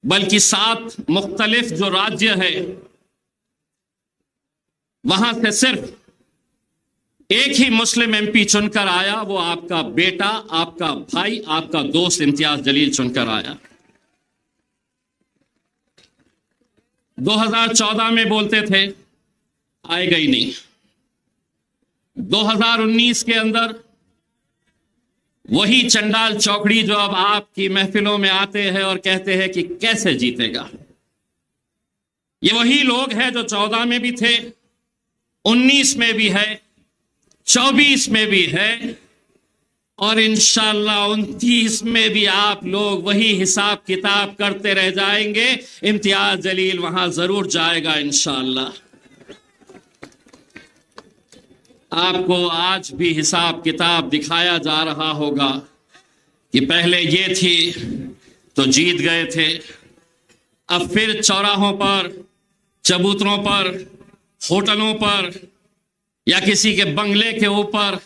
बल्कि 7 मुख्तलिफ जो राज्य है वहां से सिर्फ एक ही मुस्लिम एमपी चुनकर आया। वो आपका बेटा, आपका भाई, आपका दोस्त इम्तियाज जलील चुनकर आया। 2014 में बोलते थे, आएगा ही नहीं। 2019 के अंदर वही चंडाल चौकड़ी जो अब आपकी महफिलों में आते हैं और कहते हैं कि कैसे जीतेगा, ये वही लोग हैं जो 14 में भी थे, 19 में भी है, 24 में भी है और इंशाअल्लाह 29 में भी आप लोग वही हिसाब किताब करते रह जाएंगे। इम्तियाज जलील वहां जरूर जाएगा इंशाअल्लाह। आपको आज भी हिसाब किताब दिखाया जा रहा होगा कि पहले ये थी तो जीत गए थे, अब फिर चौराहों पर, चबूतरों पर, होटलों पर या किसी के बंगले के ऊपर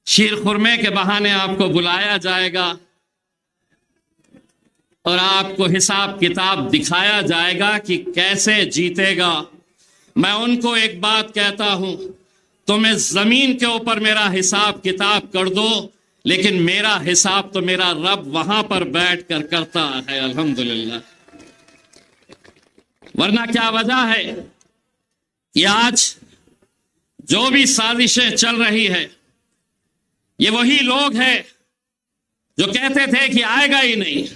शीर खुरमे के बहाने आपको बुलाया जाएगा और आपको हिसाब किताब दिखाया जाएगा कि कैसे जीतेगा। मैं उनको एक बात कहता हूं, तुम्हें जमीन के ऊपर मेरा हिसाब किताब कर दो, लेकिन मेरा हिसाब तो मेरा रब वहां पर बैठ कर करता है, अल्हम्दुलिल्लाह। वरना क्या वजह है कि आज जो भी साजिशें चल रही है, ये वही लोग हैं जो कहते थे कि आएगा ही नहीं।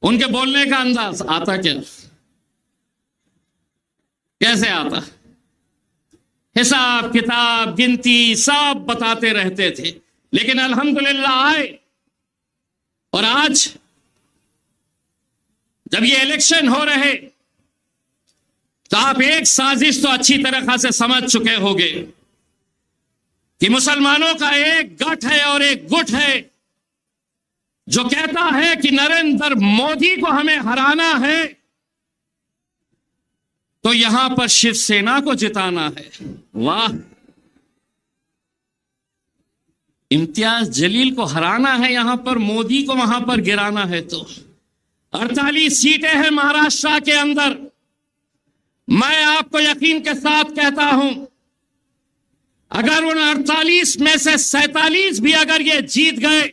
उनके बोलने का अंदाज आता क्या, कैसे आता, हिसाब किताब गिनती सब बताते रहते थे, लेकिन अल्हम्दुलिल्लाह आए। और आज जब ये इलेक्शन हो रहे तो आप एक साजिश तो अच्छी तरह से समझ चुके होंगे कि मुसलमानों का एक गठ है और एक गुट है जो कहता है कि नरेंद्र मोदी को हमें हराना है तो यहां पर शिवसेना को जिताना है। वाह, इम्तियाज जलील को हराना है यहां पर, मोदी को वहां पर गिराना है। तो 48 सीटें हैं महाराष्ट्र के अंदर। मैं आपको यकीन के साथ कहता हूं, अगर उन 48 में से 47 भी अगर ये जीत गए,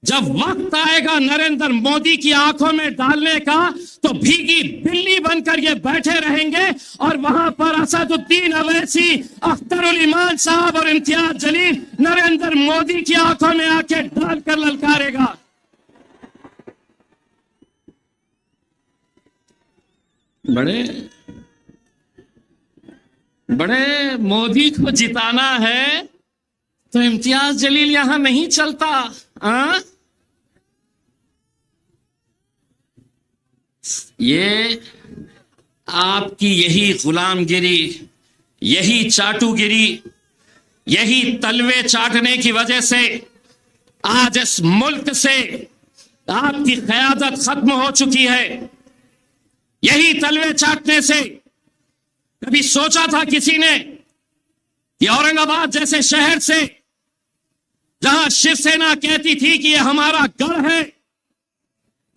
जब वक्त आएगा नरेंद्र मोदी की आंखों में डालने का, तो भीगी बिल्ली बनकर ये बैठे रहेंगे और वहां पर असदुद्दीन अवैसी, अख्तरुल ईमान साहब और इम्तियाज जलील नरेंद्र मोदी की आंखों में आंखें डालकर ललकारेगा। बड़े मोदी को जिताना है तो इम्तियाज जलील यहां नहीं चलता। ये आपकी यही गुलामगिरी, यही चाटुगिरी, यही तलवे चाटने की वजह से आज इस मुल्क से आपकी क़यादत खत्म हो चुकी है। यही तलवे चाटने से कभी सोचा था किसी ने कि औरंगाबाद जैसे शहर से, जहां शिवसेना कहती थी कि यह हमारा गढ़ है,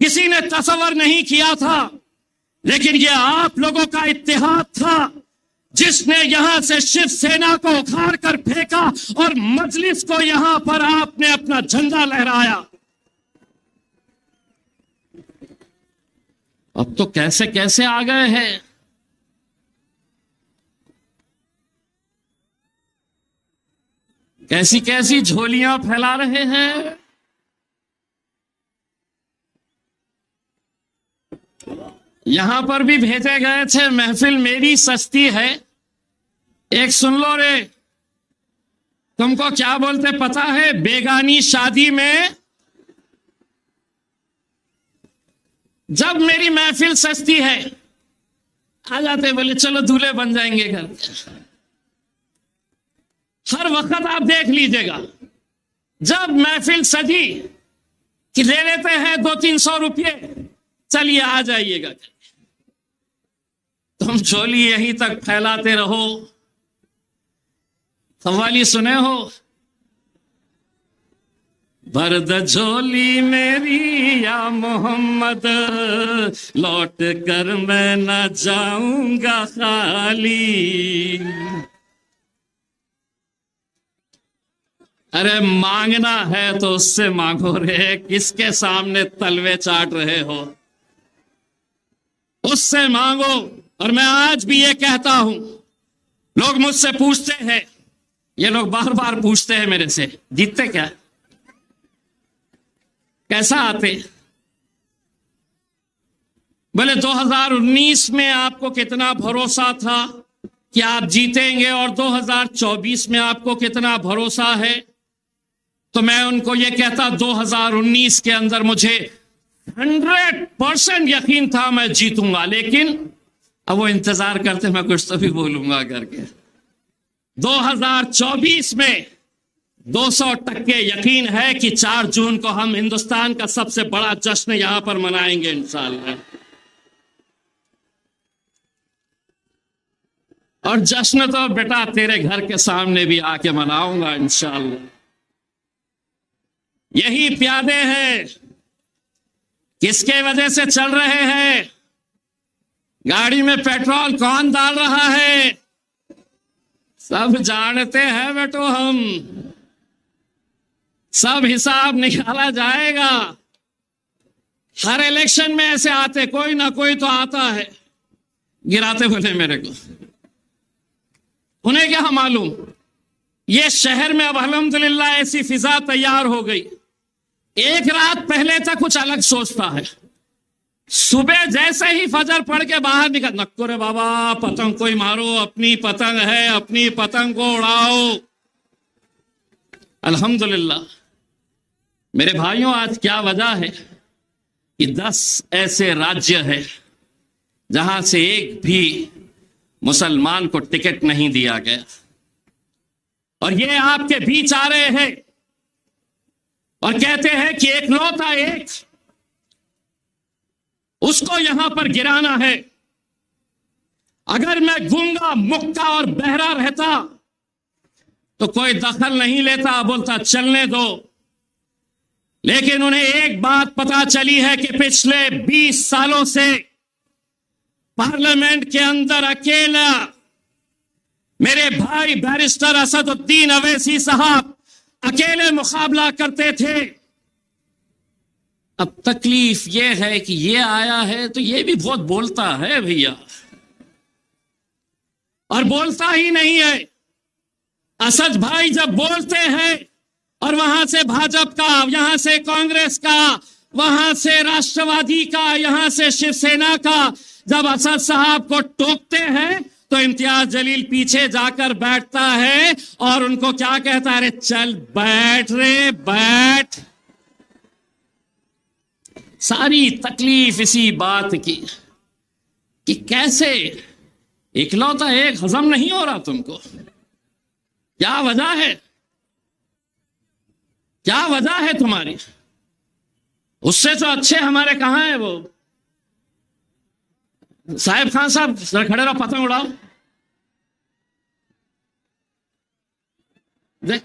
किसी ने तसव्वुर नहीं किया था, लेकिन यह आप लोगों का इत्तेहाद था जिसने यहां से शिवसेना को उखाड़ कर फेंका और मजलिस को यहां पर आपने अपना झंडा लहराया। अब तो कैसे कैसे आ गए हैं। कैसी कैसी झोलियां फैला रहे हैं। यहां पर भी भेजे गए थे, महफिल मेरी सस्ती है, एक सुन लो रे, तुमको क्या बोलते पता है, बेगानी शादी में जब मेरी महफिल सस्ती है आ जाते, बोले चलो दूल्हे बन जाएंगे घर। हर वक्त आप देख लीजिएगा, जब महफिल सजी कि ले लेते हैं 200-300 रुपये, चलिए आ जाइएगा। तुम झोली यहीं तक फैलाते रहो। कव्वाली सुने हो, भर द झोली मेरी या मोहम्मद, लौट कर मैं न जाऊंगा खाली। अरे मांगना है तो उससे मांगो रे, किसके सामने तलवे चाट रहे हो, उससे मांगो। और मैं आज भी ये कहता हूं, लोग मुझसे पूछते हैं, ये लोग बार बार पूछते हैं मेरे से, जीतते क्या, कैसा आते? बोले 2019 में आपको कितना भरोसा था कि आप जीतेंगे और 2024 में आपको कितना भरोसा है? तो मैं उनको ये कहता 2019 के अंदर मुझे 100% यकीन था मैं जीतूंगा, लेकिन अब वो इंतजार करते मैं कुछ तो भी बोलूंगा करके। 2024 में 200% यकीन है कि 4 जून को हम हिंदुस्तान का सबसे बड़ा जश्न यहां पर मनाएंगे इंशाअल्लाह। और जश्न तो बेटा तेरे घर के सामने भी आके मनाऊंगा इंशाअल्लाह। यही प्यादे हैं, किसके वजह से चल रहे हैं? गाड़ी में पेट्रोल कौन डाल रहा है? सब जानते हैं बेटो, हम सब हिसाब निकाला जाएगा। हर इलेक्शन में ऐसे आते, कोई ना कोई तो आता है गिराते बोले मेरे को। उन्हें क्या मालूम, ये शहर में अब अल्हम्दुलिल्लाह ऐसी फिजा तैयार हो गई, एक रात पहले तक कुछ अलग सोचता है, सुबह जैसे ही फजर पढ़ के बाहर निकल, नक्को रे बाबा पतंग कोई मारो, अपनी पतंग है, अपनी पतंग को उड़ाओ। अल्हम्दुलिल्लाह मेरे भाइयों, आज क्या वजह है कि 10 ऐसे राज्य हैं जहां से एक भी मुसलमान को टिकट नहीं दिया गया, और ये आपके बीच आ रहे हैं और कहते हैं कि एकलौता एक, उसको यहां पर गिराना है। अगर मैं गूंगा, मुक्का और बहरा रहता तो कोई दखल नहीं लेता, बोलता चलने दो। लेकिन उन्हें एक बात पता चली है कि पिछले 20 सालों से पार्लियामेंट के अंदर अकेला मेरे भाई बैरिस्टर असदुद्दीन अवैसी साहब अकेले मुकाबला करते थे। अब तकलीफ यह है कि ये आया है तो ये भी बहुत बोलता है भैया, और बोलता ही नहीं है। असद भाई जब बोलते हैं और वहां से भाजपा का, यहां से कांग्रेस का, वहां से राष्ट्रवादी का, यहां से शिवसेना का, जब असद साहब को टोकते हैं तो इम्तियाज जलील पीछे जाकर बैठता है और उनको क्या कहता है, अरे चल बैठ रे बैठ। सारी तकलीफ इसी बात की कि कैसे इकलौता एक हजम नहीं हो रहा तुमको, क्या वजह है, क्या वजह है तुम्हारी? उससे तो अच्छे हमारे कहां है वो साहिब खान साहब, जरा खड़े रहो, पतंग उड़ाओ। देख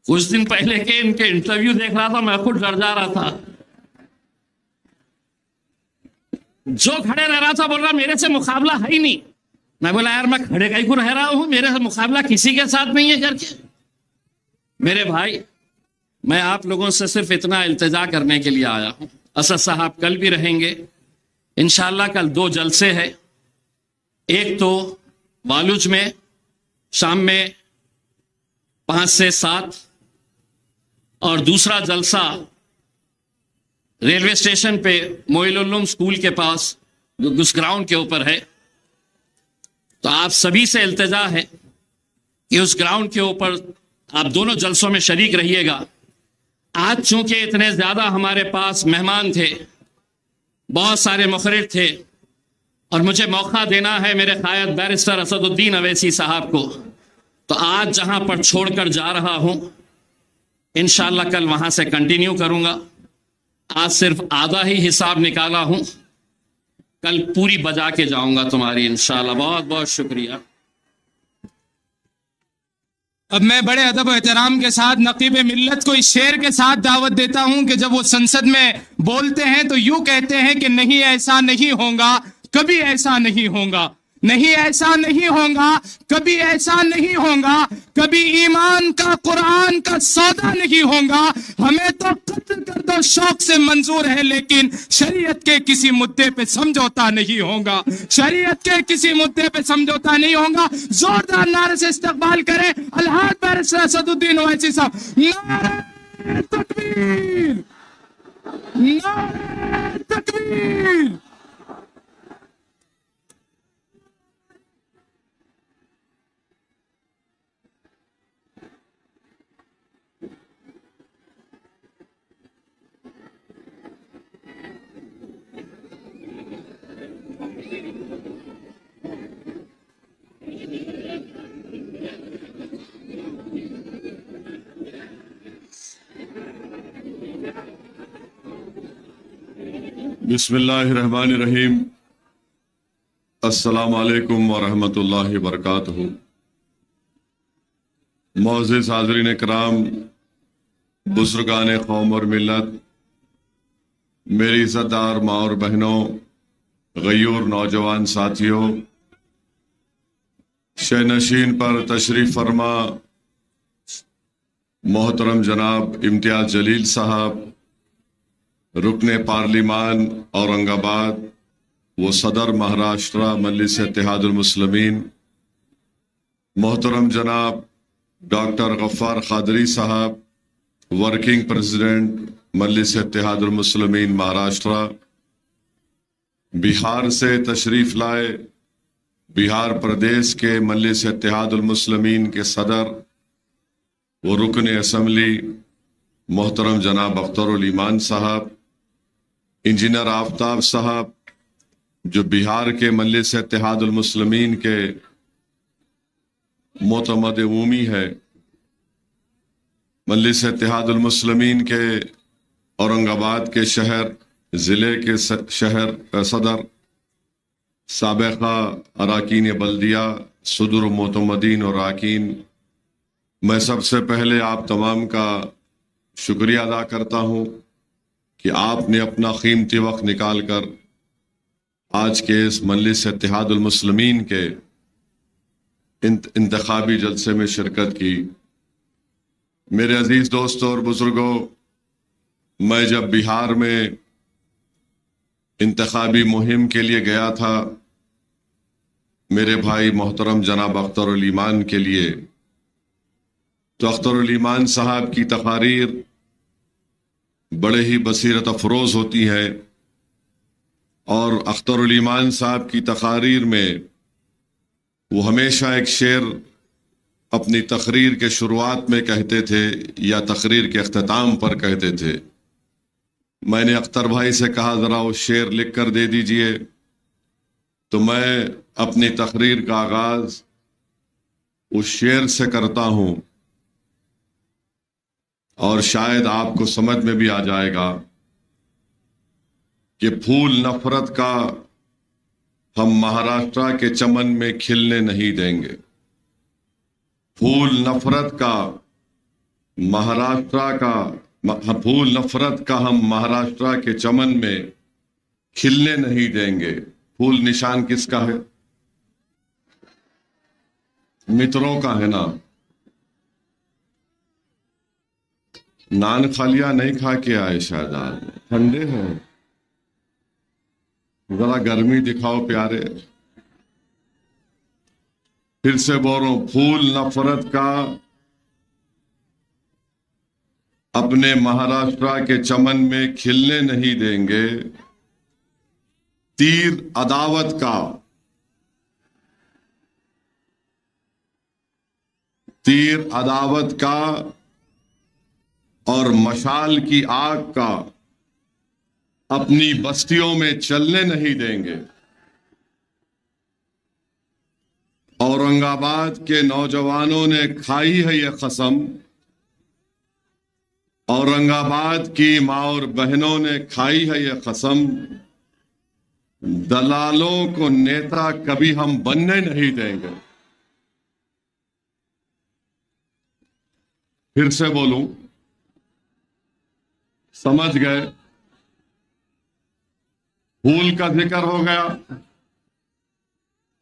कुछ दिन पहले के इनके इंटरव्यू देख रहा था, मैं खुद डर जा रहा था। जो खड़े रह रहा था बोल रहा मेरे से मुकाबला है ही नहीं। मैं बोला यार मैं खड़े कहीं को रह रहा हूं, मेरे से मुकाबला किसी के साथ नहीं है करके। मेरे भाई, मैं आप लोगों से सिर्फ इतना इल्तिजा करने के लिए आया हूं। असद साहब कल भी रहेंगे इंशाअल्लाह। कल 2 जलसे हैं, एक तो वालुज में शाम में 5 से 7, और दूसरा जलसा रेलवे स्टेशन पे मोइनुल स्कूल के पास उस ग्राउंड के ऊपर है। तो आप सभी से इल्तिजा है कि उस ग्राउंड के ऊपर आप दोनों जलसों में शरीक रहिएगा। आज चूंकि इतने ज्यादा हमारे पास मेहमान थे, बहुत सारे मुखरिर थे, और मुझे मौका देना है मेरे कायद बैरिस्टर असदुद्दीन अवैसी साहब को, तो आज जहां पर छोड़कर जा रहा हूं इंशाअल्लाह कल वहां से कंटिन्यू करूंगा। आज सिर्फ आधा ही हिसाब निकाला हूं, कल पूरी बजा के जाऊंगा तुम्हारी इंशाअल्लाह। बहुत बहुत शुक्रिया। अब मैं बड़े अदब और एहतराम के साथ नकीब मिल्लत को इस शेर के साथ दावत देता हूं कि जब वो संसद में बोलते हैं तो यूं कहते हैं कि नहीं ऐसा नहीं होगा, कभी ऐसा नहीं होगा, नहीं ऐसा नहीं होगा, कभी ऐसा नहीं होगा, कभी ईमान का कुरान का सौदा नहीं होगा। हमें तो कत्ल कर दो शौक से मंजूर है, लेकिन शरीयत के किसी मुद्दे पे समझौता नहीं होगा, शरीयत के किसी मुद्दे पे समझौता नहीं होगा। जोरदार नारे से इस्तकबाल करें अलहाज बैरिस्टर असदुद्दीन ओवैसी साहब। नारे तकबीर, नारे तकबीर। बिस्मिल्लाहिर्रहमानिर्रहीम। अस्सलाम वालेकुम वरहमतुल्लाहि वबरकातुहू। मोअज़्ज़िज़ हाज़रीन कराम, बुज़ुर्गान कौम और मिल्लत, मेरी इज़्ज़तदार माँ और बहनों, गयूर नौजवान साथियों, शहनशीन पर तशरीफ़ फरमा मोहतरम जनाब इम्तियाज़ जलील साहब, रुकने पार्लिमान औरंगाबाद व सदर महाराष्ट्र मजलिस इत्तेहादुल मुस्लिमीन, मोहतरम जनाब डॉक्टर गफ्फार क़ादरी साहब, वर्किंग प्रेसिडेंट मजलिस इत्तेहादुल मुस्लिमीन महाराष्ट्र, बिहार से तशरीफ लाए बिहार प्रदेश के मजलिस इत्तेहादुल मुस्लिमीन के सदर व रुकन असम्बली मोहतरम जनाब अख्तरुल ईमान साहब, इंजीनियर आफ्ताब साहब जो बिहार के मजलिस इत्तेहादुल मुस्लिमीन के मोतमद उमी है, मजलिस इत्तेहादुल मुस्लिमीन के औरंगाबाद के शहर ज़िले के शहर सदर, साबिक़ा अराकीन बल्दिया, सदर मोतमदीन और अराकीन, मैं सबसे पहले आप तमाम का शुक्रिया अदा करता हूँ कि आपने अपना कीमती वक्त निकाल कर आज के इस मजलिस इत्तेहादुल मुस्लिमीन के इंतखाबी जलसे में शिरकत की। मेरे अजीज दोस्तों और बुजुर्गों, मैं जब बिहार में इंतखाबी मुहिम के लिए गया था मेरे भाई मोहतरम जनाब अख्तरुल ईमान के लिए, तो अख्तरुल ईमान साहब की तकारीर बड़े ही बसीरत अफरोज होती है और अख्तरुल ईमान साहब की तकारीर में वो हमेशा एक शेर अपनी तकरीर के शुरुआत में कहते थे या तकरीर के अख्ताम पर कहते थे। मैंने अख्तर भाई से कहा ज़रा वो शेर लिख कर दे दीजिए, तो मैं अपनी तकरीर का आगाज़ उस शेर से करता हूँ और शायद आपको समझ में भी आ जाएगा कि फूल नफरत का हम महाराष्ट्र के चमन में खिलने नहीं देंगे। फूल नफरत का फूल नफरत का हम महाराष्ट्र के चमन में खिलने नहीं देंगे। फूल निशान किसका है? मित्रों का है ना। नान खालिया नहीं खा के आए शायद, आज ठंडे हैं, जरा गर्मी दिखाओ प्यारे। फिर से बोल रहा हूं, फूल नफरत का अपने महाराष्ट्र के चमन में खिलने नहीं देंगे। तीर अदावत का और मशाल की आग का अपनी बस्तियों में चलने नहीं देंगे। औरंगाबाद के नौजवानों ने खाई है ये कसम, औरंगाबाद की मां और बहनों ने खाई है ये कसम, दलालों को नेता कभी हम बनने नहीं देंगे। फिर से बोलूं, समझ गए? फूल का जिक्र हो गया,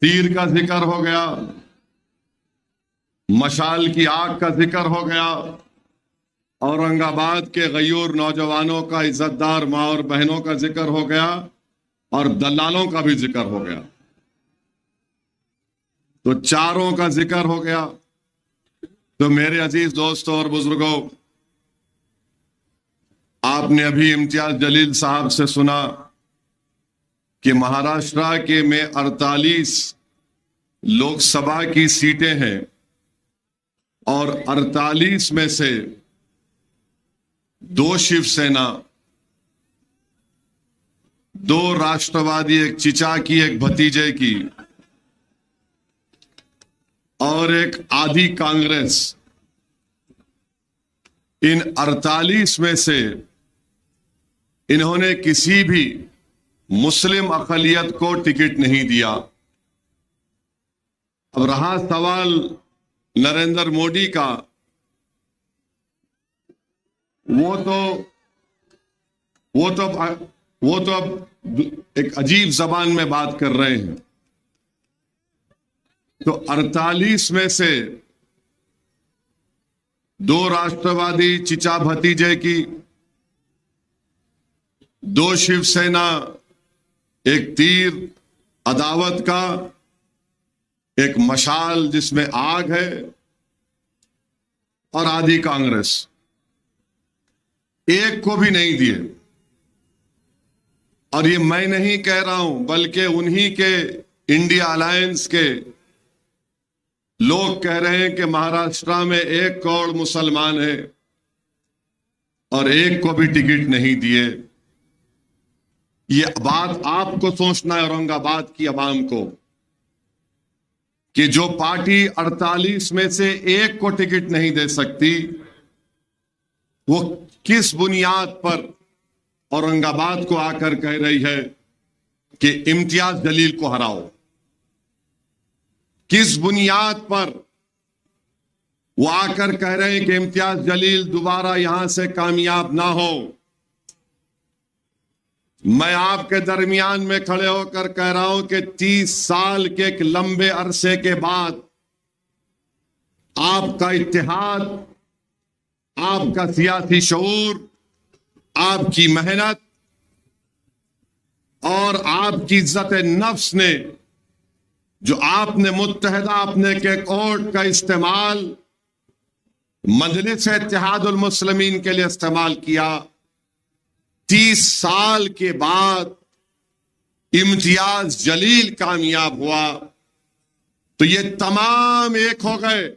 तीर का जिक्र हो गया, मशाल की आग का जिक्र हो गया, औरंगाबाद के गयूर नौजवानों का, इज्जतदार मां और बहनों का जिक्र हो गया, और दलालों का भी जिक्र हो गया। तो चारों का जिक्र हो गया। तो मेरे अजीज दोस्तों और बुजुर्गों, आपने अभी इम्तियाज जलील साहब से सुना कि महाराष्ट्र के में 48 लोकसभा की सीटें हैं और 48 में से 2 शिवसेना, 2 राष्ट्रवादी, एक चिचा की, एक भतीजे की और एक आधी कांग्रेस, इन 48 में से इन्होंने किसी भी मुस्लिम अक़लियत को टिकट नहीं दिया। अब रहा सवाल नरेंद्र मोदी का, वो तो अब एक अजीब जबान में बात कर रहे हैं। तो 48 में से 2 राष्ट्रवादी चिचा भतीजे की, 2 शिवसेना, एक तीर अदावत का, एक मशाल जिसमें आग है, और आधी कांग्रेस, एक को भी नहीं दिए। और ये मैं नहीं कह रहा हूं, बल्कि उन्हीं के इंडिया अलायंस के लोग कह रहे हैं कि महाराष्ट्र में 1 करोड़ मुसलमान है और एक को भी टिकट नहीं दिए। ये बात आपको सोचना है, औरंगाबाद की आवाम को, कि जो पार्टी 48 में से 1 को टिकट नहीं दे सकती, वो किस बुनियाद पर औरंगाबाद को आकर कह रही है कि इम्तियाज जलील को हराओ। किस बुनियाद पर वो आकर कह रहे हैं कि इम्तियाज जलील दोबारा यहां से कामयाब ना हो। मैं आपके दरमियान में खड़े होकर कह रहा हूं कि 30 साल के एक लंबे अरसे के बाद आपका इत्तेहाद, आपका सियासी शऊर, आपकी मेहनत और आपकी इज्जत नफ्स ने, जो आपने मुत्तहदा अपने के कोर्ट का इस्तेमाल मजलिस इत्तेहादुल मुस्लिमीन के लिए इस्तेमाल किया, 30 साल के बाद इम्तियाज जलील कामयाब हुआ। तो ये तमाम एक हो गए,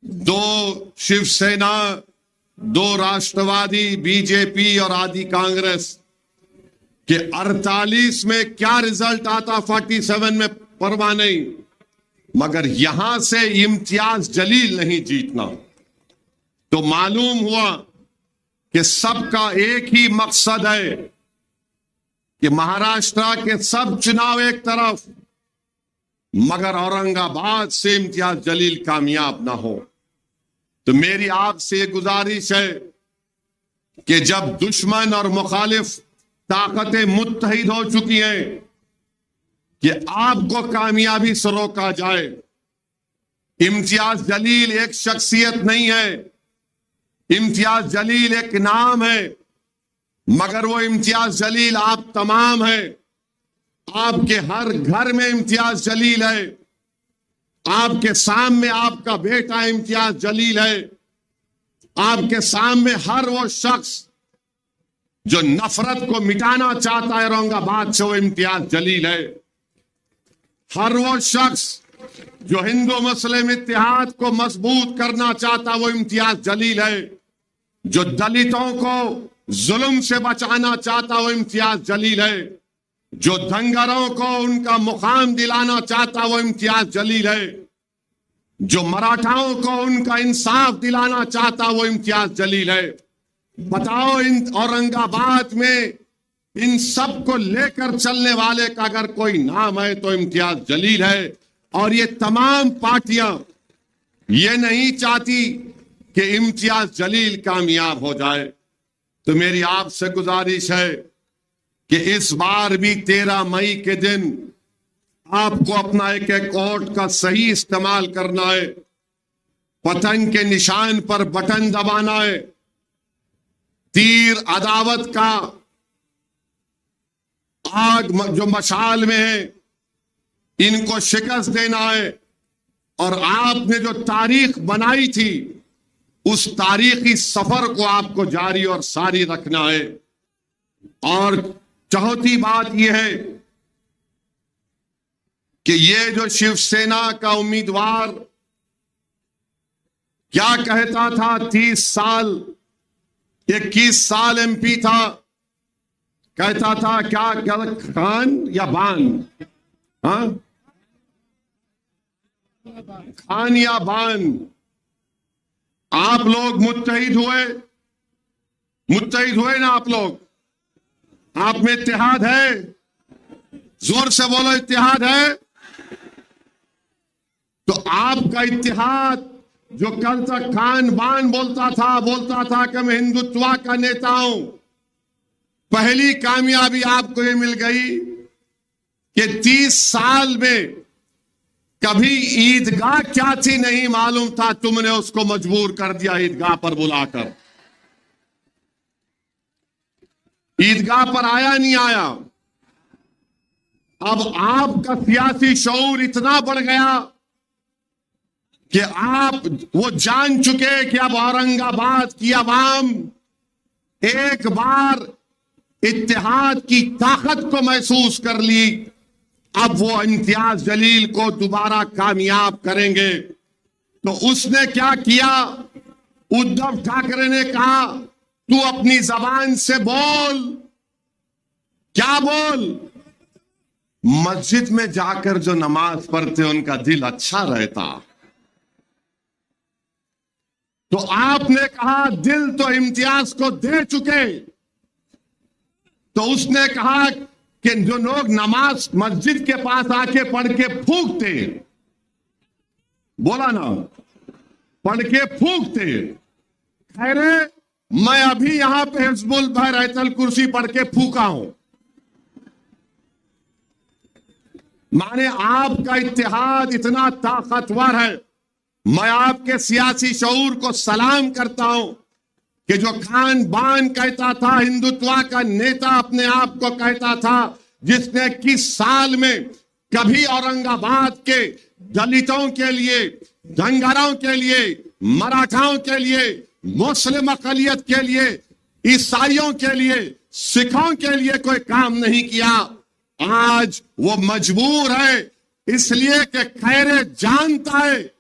2 शिवसेना, 2 राष्ट्रवादी, बीजेपी और आधी कांग्रेस के 48 में क्या रिजल्ट आता 47 में परवाह नहीं, मगर यहां से इम्तियाज जलील नहीं जीतना। तो मालूम हुआ कि सबका एक ही मकसद है कि महाराष्ट्र के सब चुनाव एक तरफ, मगर औरंगाबाद से इम्तियाज जलील कामयाब ना हो। तो मेरी आपसे गुजारिश है कि जब दुश्मन और मुखालिफ ताकतें मुत्तहिद हो चुकी हैं कि आपको कामयाबी से रोका जाए। इम्तियाज जलील एक शख्सियत नहीं है, इम्तियाज जलील एक नाम है, मगर वो इम्तियाज जलील आप तमाम है। आपके हर घर में इम्तियाज जलील है, आपके सामने आपका बेटा इम्तियाज जलील है, आपके सामने हर वो शख्स जो नफरत को मिटाना चाहता है औरंगाबाद से, वो इम्तियाज जलील है। हर वो शख्स जो हिंदू मुस्लिम इत्तेहाद को मजबूत करना चाहता, वो इम्तियाज जलील है। जो दलितों को जुल्म से बचाना चाहता, वो इम्तियाज जलील है। जो दंगरों को उनका मुकाम दिलाना चाहता, वो इम्तियाज जलील है। जो मराठाओं को उनका इंसाफ दिलाना चाहता, वो इम्तियाज जलील है। बताओ, इन औरंगाबाद में इन सब को लेकर चलने वाले का अगर कोई नाम है तो इम्तियाज जलील है। और ये तमाम पार्टियां ये नहीं चाहती कि इम्तियाज जलील कामयाब हो जाए। तो मेरी आपसे गुजारिश है कि इस बार भी 13 मई के दिन आपको अपना एक एक वोट का सही इस्तेमाल करना है। पतंग के निशान पर बटन दबाना है। तीर अदावत का आग जो मशाल में है, इनको शिकस्त देना है। और आपने जो तारीख बनाई थी, उस तारीखी सफर को आपको जारी और सारी रखना है। और चौथी बात यह है कि ये जो शिवसेना का उम्मीदवार क्या कहता था, 30 साल 21 साल एमपी था, कहता था क्या क्या खान या बान, हाँ खान या बान। आप लोग मुत्तहिद हुए ना, आप लोग, आप में इत्तेहाद है? जोर से बोलो, इत्तेहाद है? तो आपका इत्तेहाद जो कल तक खान बान बोलता था कि मैं हिंदुत्व का नेता हूं, पहली कामयाबी आपको ये मिल गई कि 30 साल में कभी ईदगाह क्या थी नहीं मालूम था, तुमने उसको मजबूर कर दिया ईदगाह पर बुलाकर। ईदगाह पर आया नहीं आया। अब आपका सियासी शऊर इतना बढ़ गया कि आप वो जान चुके कि अब औरंगाबाद की आवाम एक बार इत्तेहाद की ताकत को महसूस कर ली। अब वो इम्तियाज जलील को दोबारा कामयाब करेंगे। तो उसने क्या किया? उद्धव ठाकरे ने कहा तू अपनी जबान से बोल। क्या बोल? मस्जिद में जाकर जो नमाज पढ़ते उनका दिल अच्छा रहता। तो आपने कहा दिल तो इम्तियाज को दे चुके। तो उसने कहा कि जो लोग नमाज मस्जिद के पास आके पढ़ के फूंकते, बोला ना, पढ़ के फूंकते, खैरे मैं अभी यहां पे हिज़्बुल बहरैतल कुर्सी पढ़ के फूंका हूं। माने आपका इत्तेहाद इतना ताकतवर है। मैं आपके सियासी शऊर को सलाम करता हूं कि जो खान बान कहता था, हिंदुत्व का नेता अपने आप को कहता था, जिसने 21 साल में कभी औरंगाबाद के दलितों के लिए, धंगरों के लिए, मराठाओं के लिए, मुस्लिम अकलियत के लिए, ईसाइयों के लिए, सिखों के लिए कोई काम नहीं किया, आज वो मजबूर है इसलिए कि खैरे जानता है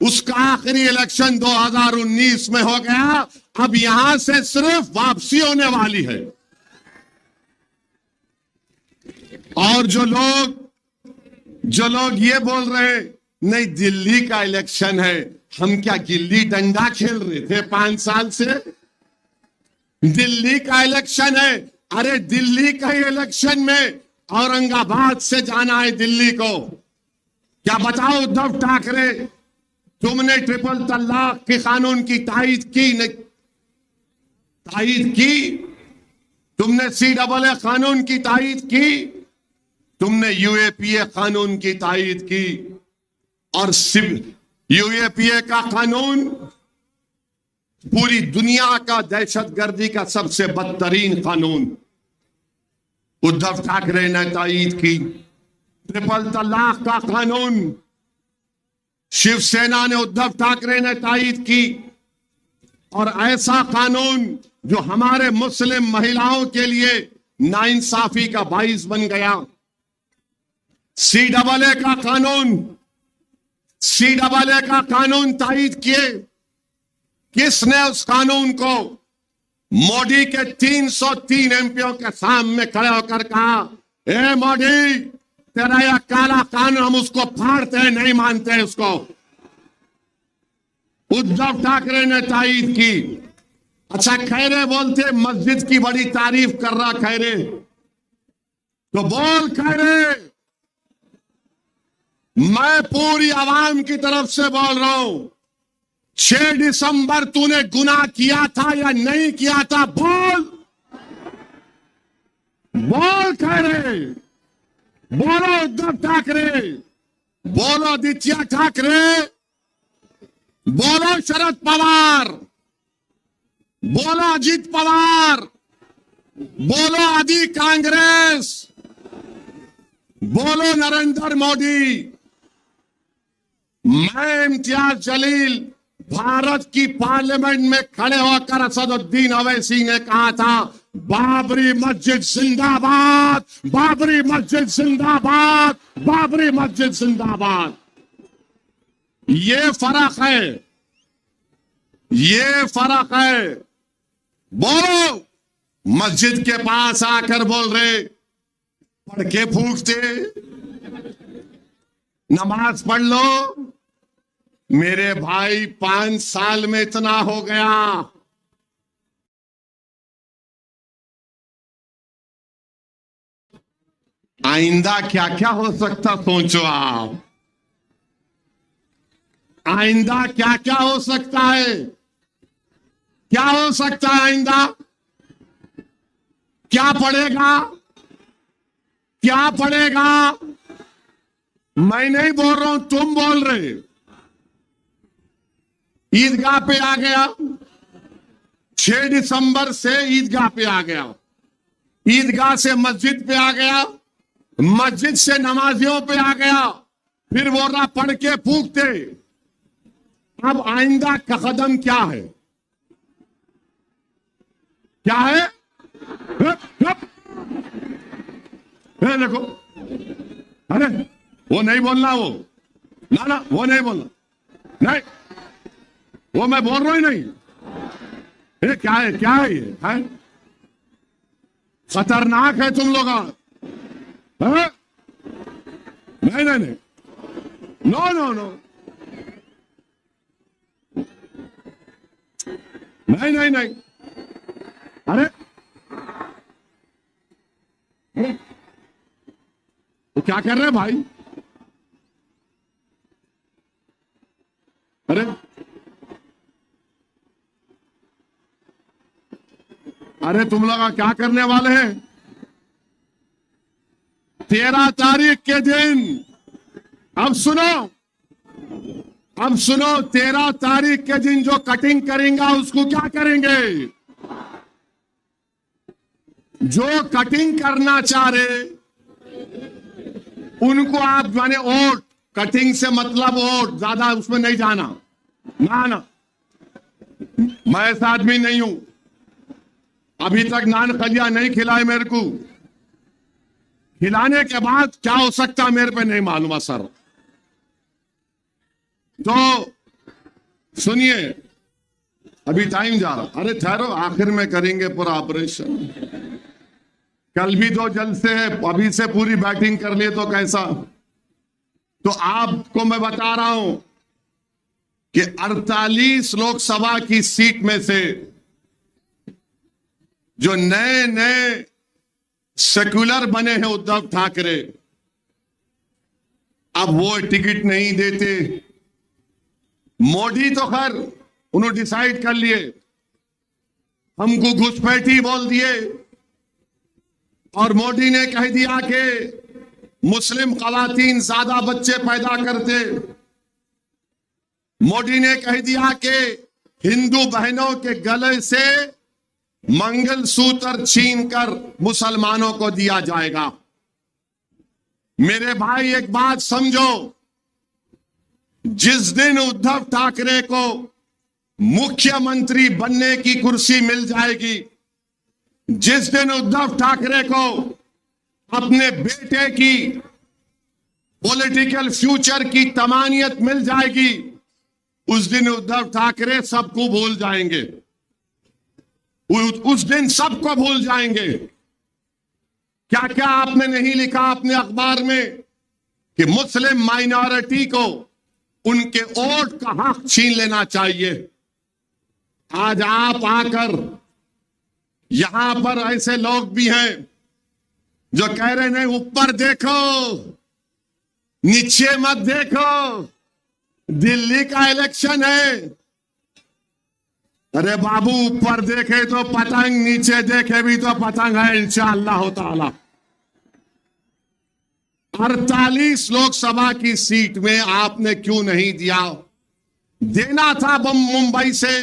उसका आखिरी इलेक्शन 2019 में हो गया। अब यहां से सिर्फ वापसी होने वाली है। और जो लोग ये बोल रहे नहीं दिल्ली का इलेक्शन है, हम क्या गिल्ली डंडा खेल रहे थे 5 साल से? दिल्ली का इलेक्शन है। अरे दिल्ली का इलेक्शन में औरंगाबाद से जाना है दिल्ली को। क्या बताओ उद्धव ठाकरे, तुमने ट्रिपल तलाक के कानून की तायीद की नहीं? तायीद की? तुमने CAA कानून की तायीद की? तुमने UAPA कानून की तायीद की? और UAPA का कानून पूरी दुनिया का दहशतगर्दी का सबसे बदतरीन कानून उद्धव ठाकरे ने तायीद की। ट्रिपल तलाक का कानून शिवसेना ने, उद्धव ठाकरे ने तायीद की। और ऐसा कानून जो हमारे मुस्लिम महिलाओं के लिए नाइंसाफी का बाइस बन गया। CAA का कानून तायीद किए। किसने उस कानून को? मोदी के 303 एमपीओ के सामने खड़े होकर कहा, ए मोदी, तेरा यह काला कानून हम उसको फाड़ते हैं, नहीं मानते हैं उसको। उद्धव ठाकरे ने तायीद की। अच्छा, खैरे बोलते मस्जिद की बड़ी तारीफ कर रहा खैरे, तो बोल खैरे, मैं पूरी आवाम की तरफ से बोल रहा हूं 6 दिसंबर तूने गुनाह किया था या नहीं किया था? बोल बोल खैरे, बोलो उद्धव ठाकरे, बोलो आदित्य ठाकरे, बोलो शरद पवार, बोलो अजित पवार, बोलो आदि कांग्रेस, बोलो नरेंद्र मोदी। मैं इम्तियाज जलील भारत की पार्लियामेंट में खड़े होकर असदुद्दीन अवैसी ने कहा था, बाबरी मस्जिद जिंदाबाद, बाबरी मस्जिद जिंदाबाद, बाबरी मस्जिद जिंदाबाद। ये फर्क है, ये फर्क है। बोलो, मस्जिद के पास आकर बोल रहे, पढ़ के फूकते, नमाज पढ़ लो। मेरे भाई 5 साल में इतना हो गया। आइंदा क्या क्या हो सकता सोचो आप। आइंदा क्या क्या हो सकता है? क्या हो सकता है आइंदा? क्या पड़ेगा? क्या पड़ेगा? मैं नहीं बोल रहा हूं, तुम बोल रहे। ईदगाह पे आ गया, 6 दिसंबर से ईदगाह पे आ गया, ईदगाह से मस्जिद पे आ गया, मस्जिद से नमाजियों पे आ गया, फिर बोल रहा पढ़ के फूकते। अब आइंदा का कदम क्या है? क्या है? देखो, अरे वो नहीं बोलना, वो ना ना, वो नहीं बोलना, नहीं, वो मैं बोल रहा ही नहीं। ये क्या है? क्या है ये? है खतरनाक है तुम लोग। नहीं नहीं नहीं, नो नो नो, नहीं नहीं नहीं। अरे वो क्या कर रहे हैं भाई? अरे अरे तुम लोग क्या करने वाले हैं? 13 तारीख के दिन, अब सुनो, अब सुनो, 13 तारीख के दिन जो कटिंग करेंगे उसको क्या करेंगे? जो कटिंग करना चाह रहे उनको आप माने वोट, कटिंग से मतलब वोट, ज्यादा उसमें नहीं जाना ना ना। मैं ऐसा आदमी नहीं हूं, अभी तक नान खलिया नहीं खिलाए मेरे को। खिलाने के बाद क्या हो सकता मेरे पे नहीं मालूम सर। तो सुनिए, अभी टाइम जा रहा। अरे ठहरो, आखिर में करेंगे पूरा ऑपरेशन। कल भी 2 जलसे है, अभी से पूरी बैटिंग कर लिए तो कैसा। तो आपको मैं बता रहा हूं कि 48 लोकसभा की सीट में से जो नए नए सेक्युलर बने हैं उद्धव ठाकरे, अब वो टिकट नहीं देते। मोदी तो खैर उन्होंने डिसाइड कर लिए, हमको घुसपैठी बोल दिए, और मोदी ने कह दिया कि मुस्लिम खवातीन ज्यादा बच्चे पैदा करते। मोदी ने कह दिया कि हिंदू बहनों के गले से मंगलसूत्र छीनकर मुसलमानों को दिया जाएगा। मेरे भाई एक बात समझो, जिस दिन उद्धव ठाकरे को मुख्यमंत्री बनने की कुर्सी मिल जाएगी, जिस दिन उद्धव ठाकरे को अपने बेटे की पॉलिटिकल फ्यूचर की तमानियत मिल जाएगी, उस दिन उद्धव ठाकरे सबको भूल जाएंगे। उस दिन सबको भूल जाएंगे। क्या क्या आपने नहीं लिखा अपने अखबार में कि मुस्लिम माइनॉरिटी को उनके वोट का हक छीन लेना चाहिए। आज आप आकर यहां पर ऐसे लोग भी हैं जो कह रहे नहीं, ऊपर देखो नीचे मत देखो, दिल्ली का इलेक्शन है, अरे बाबू, ऊपर देखे तो पतंग, नीचे देखे भी तो पतंग है इंशाअल्लाह ताला। 48 लोकसभा की सीट में आपने क्यों नहीं दिया? देना था मुंबई से,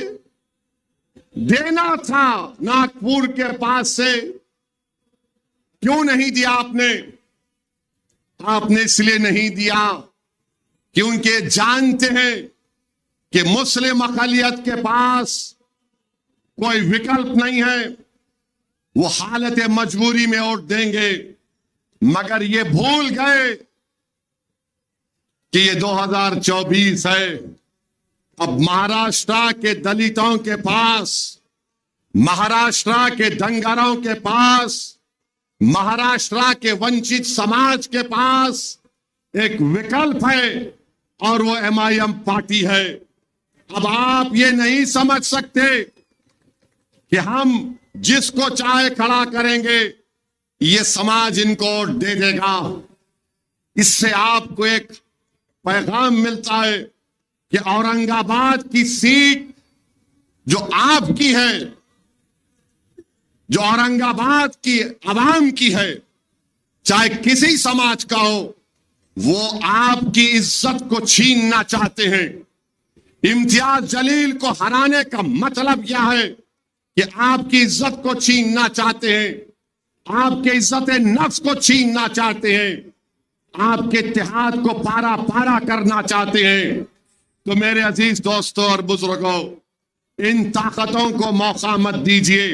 देना था नागपुर के पास से, क्यों नहीं दिया आपने? आपने इसलिए नहीं दिया क्योंकि जानते हैं कि मुस्लिम अक़लियत के पास कोई विकल्प नहीं है, वो हालत मजबूरी में वोट देंगे। मगर ये भूल गए कि ये 2024 है। अब महाराष्ट्र के दलितों के पास, महाराष्ट्र के दंगारों के पास, महाराष्ट्र के वंचित समाज के पास एक विकल्प है और वो MIM पार्टी है। अब आप ये नहीं समझ सकते कि हम जिसको चाहे खड़ा करेंगे ये समाज इनको वोट दे देगा। इससे आपको एक पैगाम मिलता है कि औरंगाबाद की सीट जो आपकी है, जो औरंगाबाद की आवाम की है, चाहे किसी समाज का हो, वो आपकी इज्जत को छीनना चाहते हैं। इम्तियाज जलील को हराने का मतलब क्या है कि आपकी इज्जत को छीनना चाहते हैं, आपके इज्जत नफ्स को छीनना चाहते हैं, आपके इत्तेहाद को पारा पारा करना चाहते हैं। तो मेरे अजीज दोस्तों और बुजुर्गों, इन ताकतों को मौका मत दीजिए।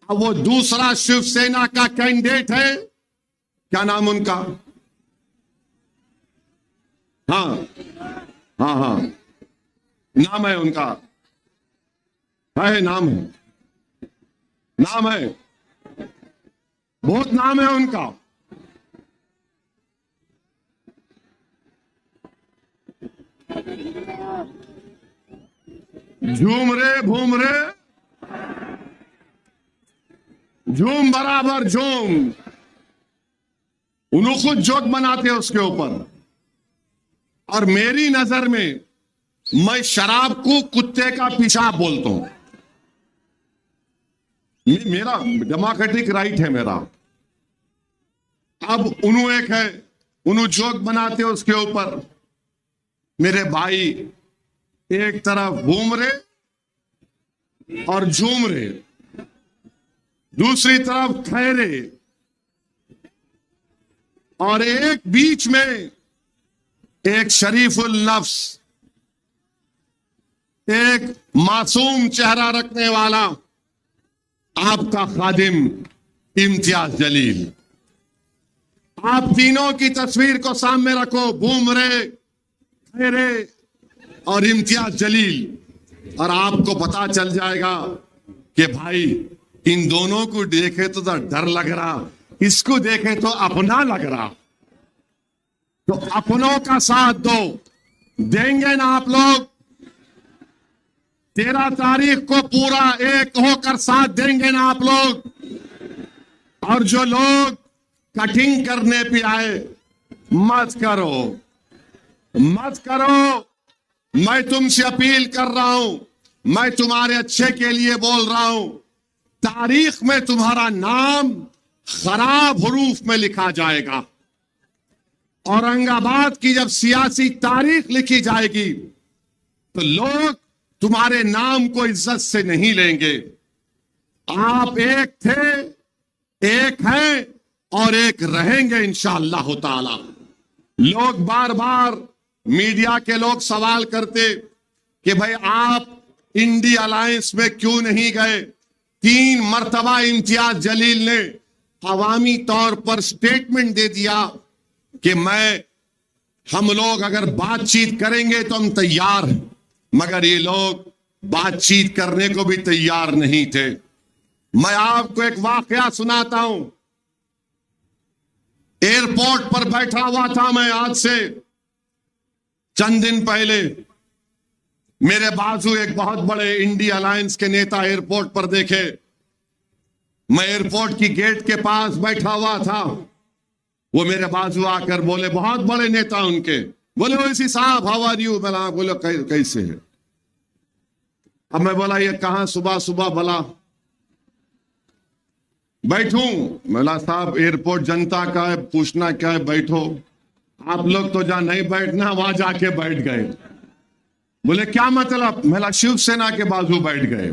अब वो दूसरा शिवसेना का कैंडिडेट है, क्या नाम उनका? हाँ हाँ हाँ, नाम है उनका, है नाम है, नाम है, बहुत नाम है उनका। झूम रे भूम रे, झूम बराबर झूम। उन्होंने खुद जोक बनाते हैं उसके ऊपर। और मेरी नजर में मैं शराब को कुत्ते का पेशाब बोलता हूं। मेरा डेमोक्रेटिक राइट है मेरा। अब उन्होंने एक है, उन्होंने जोक बनाते हैं उसके ऊपर। मेरे भाई एक तरफ घूम रहे और झूम रहे, दूसरी तरफ ठहरे, और एक बीच में एक शरीफुल नफ्स, एक मासूम चेहरा रखने वाला आपका खादिम इम्तियाज जलील। आप तीनों की तस्वीर को सामने रखो, भूमरे, ठहरे और इम्तियाज जलील, और आपको पता चल जाएगा कि भाई इन दोनों को देखे तो डर लग रहा, इसको देखे तो अपना लग रहा। तो अपनों का साथ दो, देंगे ना आप लोग? 13 तारीख को पूरा एक होकर साथ देंगे ना आप लोग? और जो लोग कटिंग करने पे आए, मत करो, मत करो। मैं तुमसे अपील कर रहा हूं, मैं तुम्हारे अच्छे के लिए बोल रहा हूं। तारीख में तुम्हारा नाम खराब हरूफ में लिखा जाएगा। औरंगाबाद की जब सियासी तारीख लिखी जाएगी तो लोग तुम्हारे नाम को इज्जत से नहीं लेंगे। आप एक थे, एक हैं और एक रहेंगे इंशाअल्लाह ताला। लोग बार बार मीडिया के लोग सवाल करते कि भाई आप इंडी अलायंस में क्यों नहीं गए? 3 मर्तबा इम्तियाज जलील ने अवामी तौर पर स्टेटमेंट दे दिया कि हम लोग अगर बातचीत करेंगे तो हम तैयार हैं, मगर ये लोग बातचीत करने को भी तैयार नहीं थे। मैं आपको एक वाकया सुनाता हूं। एयरपोर्ट पर बैठा हुआ था मैं, आज से चंद दिन पहले मेरे बाजू एक बहुत बड़े इंडी अलायंस के नेता एयरपोर्ट पर देखे। मैं एयरपोर्ट की गेट के पास बैठा हुआ था, वो मेरे बाजू आकर बोले, बहुत बड़े नेता उनके, बोले ओवैसी साहब हाउ आर यू? बोला, बोलो कैसे है? अब मैं बोला ये कहां सुबह सुबह भला बैठूं? बोला साहब एयरपोर्ट जनता का है, पूछना क्या है, बैठो। आप लोग तो जहां नहीं बैठना वहां जाके बैठ गए। बोले क्या मतलब? मेरा शिवसेना के बाजू बैठ गए।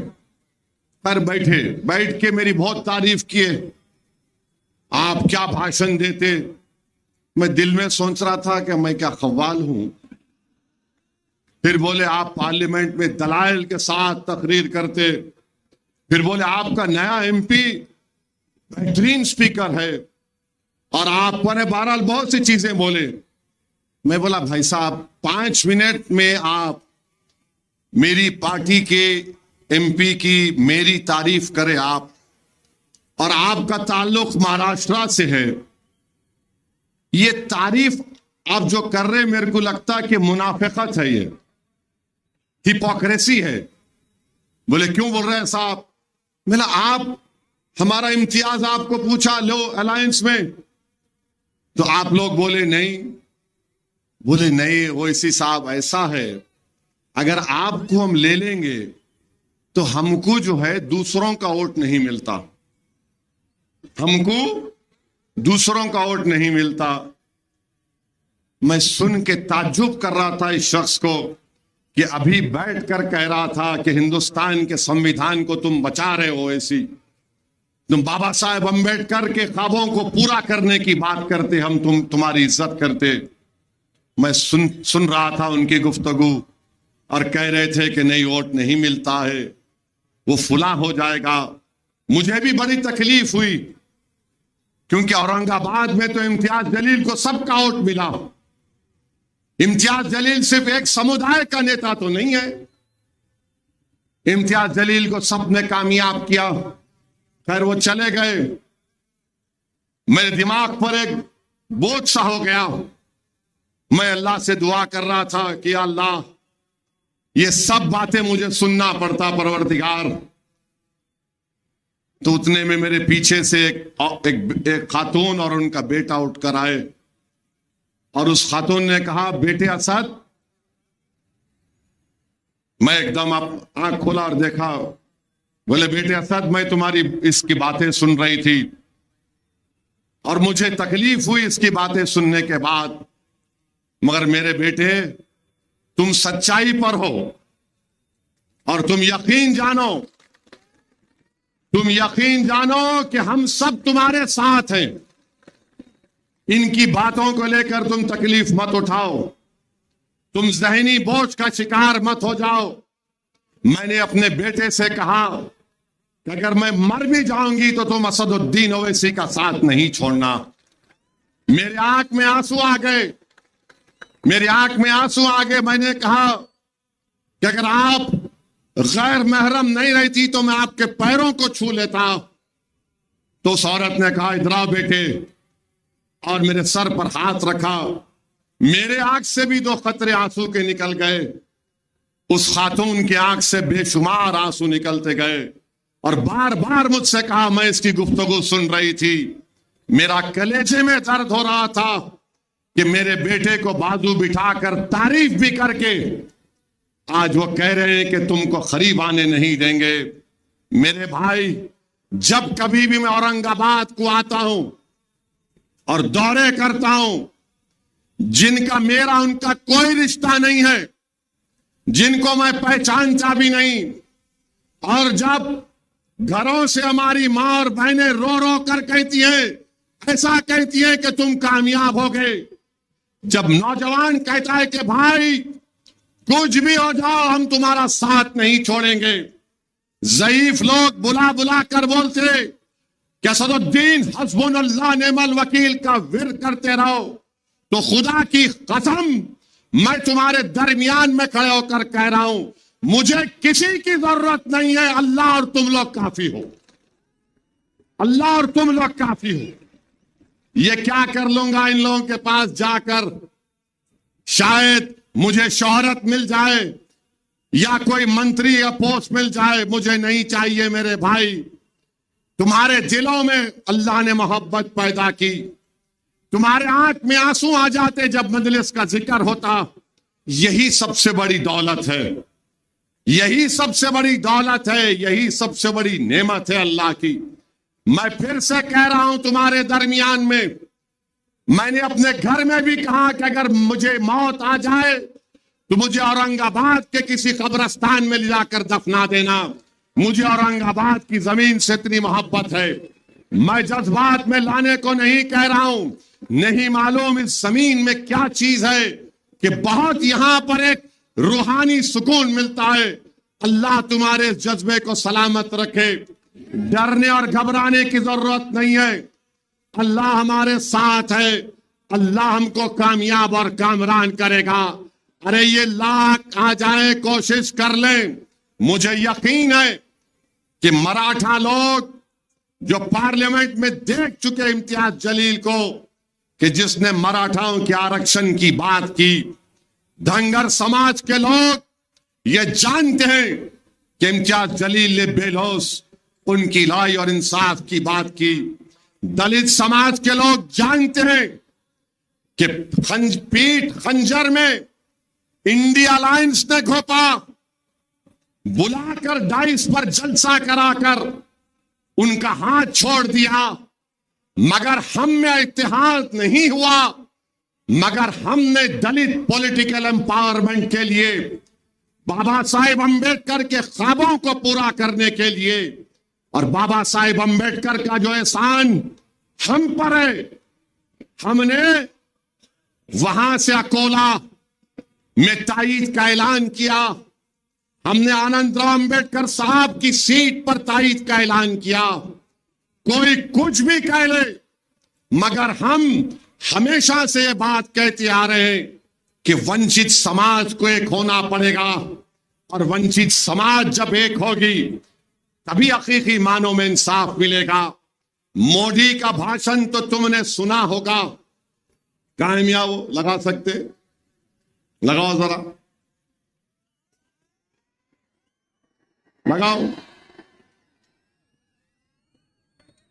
पर बैठे, बैठ के मेरी बहुत तारीफ किए, आप क्या भाषण देते। मैं दिल में सोच रहा था कि मैं क्या कव्वाल हूं। फिर बोले आप पार्लियामेंट में दलाइल के साथ तकरीर करते। फिर बोले आपका नया एमपी बेहतरीन स्पीकर है और आप पर बहरहाल बहुत सी चीजें बोले। मैं बोला भाई साहब 5 मिनट में आप मेरी पार्टी के एमपी की मेरी तारीफ करें आप, और आपका ताल्लुक महाराष्ट्र से है, ये तारीफ आप जो कर रहे, मेरे को लगता है कि मुनाफिकत है, ये हिपोक्रेसी है। बोले क्यों बोल रहे हैं साहब? बोला आप हमारा इम्तियाज आपको पूछा लो अलायंस में, तो आप लोग बोले नहीं। बोले नहीं ओवैसी साहब ऐसा है, अगर आपको हम ले लेंगे तो हमको जो है दूसरों का वोट नहीं मिलता, हमको दूसरों का वोट नहीं मिलता। मैं सुन के ताज्जुब कर रहा था इस शख्स को कि अभी बैठकर कह रहा था कि हिंदुस्तान के संविधान को तुम बचा रहे हो, ऐसी तुम बाबा साहेब अम्बेडकर के ख्वाबों को पूरा करने की बात करते, हम तुम्हारी इज्जत करते। मैं सुन रहा था उनकी गुफ्तगू और कह रहे थे कि नहीं वोट नहीं मिलता है, वो फुला हो जाएगा। मुझे भी बड़ी तकलीफ हुई क्योंकि औरंगाबाद में तो इम्तियाज जलील को सबका वोट मिला। इम्तियाज जलील सिर्फ एक समुदाय का नेता तो नहीं है, इम्तियाज जलील को सबने कामयाब किया। खैर वो चले गए, मेरे दिमाग पर एक बोझ सा हो गया। मैं अल्लाह से दुआ कर रहा था कि अल्लाह ये सब बातें मुझे सुनना पड़ता परवरदिगार। तो उतने में मेरे पीछे से एक खातून और उनका बेटा उठकर आए और उस खातून ने कहा बेटे असद। मैं एकदम आंख खोला और देखा। बोले बेटे असद मैं तुम्हारी इसकी बातें सुन रही थी और मुझे तकलीफ हुई इसकी बातें सुनने के बाद, मगर मेरे बेटे तुम सच्चाई पर हो और तुम यकीन जानो कि हम सब तुम्हारे साथ हैं। इनकी बातों को लेकर तुम तकलीफ मत उठाओ, तुम ज़हनी बोझ का शिकार मत हो जाओ। मैंने अपने बेटे से कहा कि अगर मैं मर भी जाऊंगी तो तुम असदुद्दीन ओवैसी का साथ नहीं छोड़ना। मेरे आंख में आंसू आ गए, मैंने कहा कि अगर आप गैर महरम नहीं रहती तो मैं आपके पैरों को छू लेता। तो उस औरत ने कहा इधर आओ बेटे, और मेरे सर पर हाथ रखा। मेरे आंख से भी 2 कतरे आंसू के निकल गए, उस खातून की आंख से बेशुमार आंसू निकलते गए और बार बार मुझसे कहा, मैं इसकी गुफ्तगू सुन रही थी, मेरा कलेजे में दर्द हो रहा था कि मेरे बेटे को बाजू बिठाकर तारीफ भी करके आज वो कह रहे हैं कि तुमको खरीब आने नहीं देंगे। मेरे भाई जब कभी भी मैं औरंगाबाद को आता हूं और दौरे करता हूं, जिनका मेरा उनका कोई रिश्ता नहीं है, जिनको मैं पहचानता भी नहीं, और जब घरों से हमारी मां और बहनें रो रो कर कहती हैं, ऐसा कहती हैं कि तुम कामयाब हो गए, जब नौजवान कहता है कि भाई कुछ भी हो जाओ हम तुम्हारा साथ नहीं छोड़ेंगे, ज़ईफ लोग बुला बुला कर बोलते कि असदुद्दीन हस्बुनल्लाह नेमल वकील का विर्द करते रहो, तो खुदा की कसम मैं तुम्हारे दरमियान में खड़े होकर कह रहा हूं, मुझे किसी की जरूरत नहीं है, अल्लाह और तुम लोग काफी हो, अल्लाह और तुम लोग काफी हो। ये क्या कर लूंगा इन लोगों के पास जाकर, शायद मुझे शोहरत मिल जाए या कोई मंत्री या पोस्ट मिल जाए, मुझे नहीं चाहिए। मेरे भाई तुम्हारे दिलों में अल्लाह ने मोहब्बत पैदा की, तुम्हारे आंख में आंसू आ जाते जब मजलिस का जिक्र होता, यही सबसे बड़ी दौलत है। यही सबसे बड़ी दौलत है, यही सबसे बड़ी नेमत है अल्लाह की। मैं फिर से कह रहा हूं तुम्हारे दरमियान में, मैंने अपने घर में भी कहा कि अगर मुझे मौत आ जाए तो मुझे औरंगाबाद के किसी कब्रिस्तान में ले जाकर दफना देना। मुझे औरंगाबाद की जमीन से इतनी मोहब्बत है। मैं जज्बात में लाने को नहीं कह रहा हूं, नहीं मालूम इस जमीन में क्या चीज है कि बहुत यहां पर एक रूहानी सुकून मिलता है। अल्लाह तुम्हारे इस जज्बे को सलामत रखे। डरने और घबराने की जरूरत नहीं है, अल्लाह हमारे साथ है। अल्लाह हमको कामयाब और कामरान करेगा। अरे ये लाख आ जाए, कोशिश कर लें, मुझे यकीन है कि मराठा लोग जो पार्लियामेंट में देख चुके इम्तियाज जलील को कि जिसने मराठाओं के आरक्षण की बात की, धनगर समाज के लोग ये जानते हैं कि इम्तियाज जलील ने बेलौस उनकी लाई और इंसाफ की बात की। दलित समाज के लोग जानते हैं कि पीठ खंजर में इंडिया अलायंस ने घोपा, बुलाकर डाइस पर जलसा कराकर उनका हाथ छोड़ दिया, मगर हम में इत्तेहाद नहीं हुआ। मगर हमने दलित पॉलिटिकल एम्पावरमेंट के लिए, बाबा साहेब अंबेडकर के ख्वाबों को पूरा करने के लिए, और बाबा साहेब अंबेडकर का जो एहसान हम पर है, हमने वहां से अकोला में तायीद का ऐलान किया। हमने आनंदराव अंबेडकर साहब की सीट पर तायीद का ऐलान किया। कोई कुछ भी कह ले, मगर हम हमेशा से ये बात कहते आ रहे हैं कि वंचित समाज को एक होना पड़ेगा, और वंचित समाज जब एक होगी तभी हकीकी मानों में इंसाफ मिलेगा। मोदी का भाषण तो तुमने सुना होगा, कामयाब वो लगा सकते, लगाओ जरा, लगाओ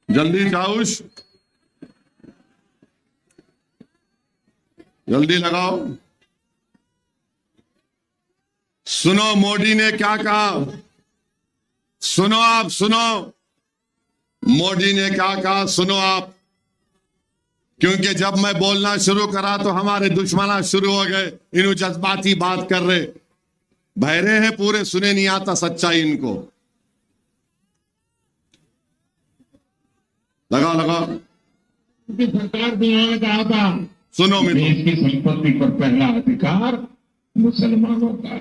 जल्दी चाउश, जल्दी लगाओ। सुनो मोदी ने क्या कहा, सुनो आप, सुनो मोदी ने क्या कहा, सुनो आप। क्योंकि जब मैं बोलना शुरू करा तो हमारे दुश्मना शुरू हो गए, इन्हों जज्बाती बात कर रहे, बहरे हैं पूरे, सुने नहीं आता सच्चाई इनको। लगाओ लगाओ। सरकार ने कहा था, सुनो मेरे, देश की संपत्ति पर पहला अधिकार मुसलमानों का।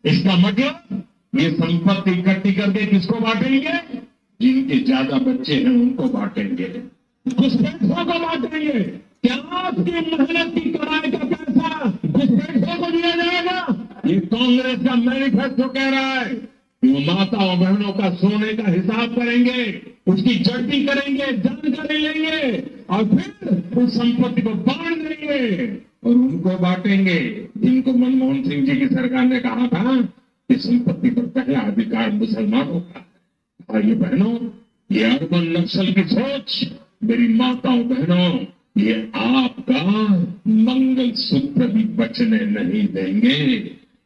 इसका मतलब ये संपत्ति इकट्ठी करके किसको बांटेंगे? जिनके ज्यादा बच्चे हैं उनको बांटेंगे, घुसपैठियों को बांटेंगे। क्या आपकी मेहनत की कमाई का पैसा घुसपैठियों को दिया जाएगा? ये कांग्रेस का मैनिफेस्टो कह रहा है कि वो माता और बहनों का सोने का हिसाब करेंगे, उसकी जड़ती करेंगे, जानकारी लेंगे और फिर उस संपत्ति को बांट देंगे और उनको बांटेंगे जिनको मनमोहन सिंह जी की सरकार ने कहा था कि संपत्ति पर पहला अधिकार मुसलमानों का। भाई बहनों, ये अर्बन नक्सल की सोच, मेरी माताओं बहनों, ये आपका मंगल सूत्र भी बचने नहीं देंगे,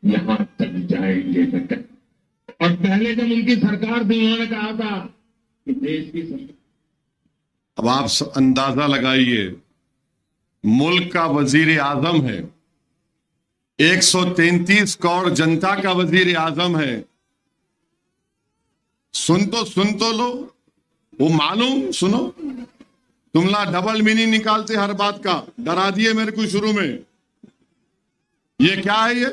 यहां तक जाएंगे बेटा। और पहले जब उनकी सरकार थी उन्होंने कहा था कि देश की संपत्ति, अब आप अंदाजा लगाइए, मुल्क का वजीर आजम है, 133 करोड़ जनता का वजीर आजम है। सुन तो लो, वो मालूम, सुनो, तुमला डबल मीनिंग निकालते हर बात का, डरा दिए मेरे को शुरू में। ये क्या है ये?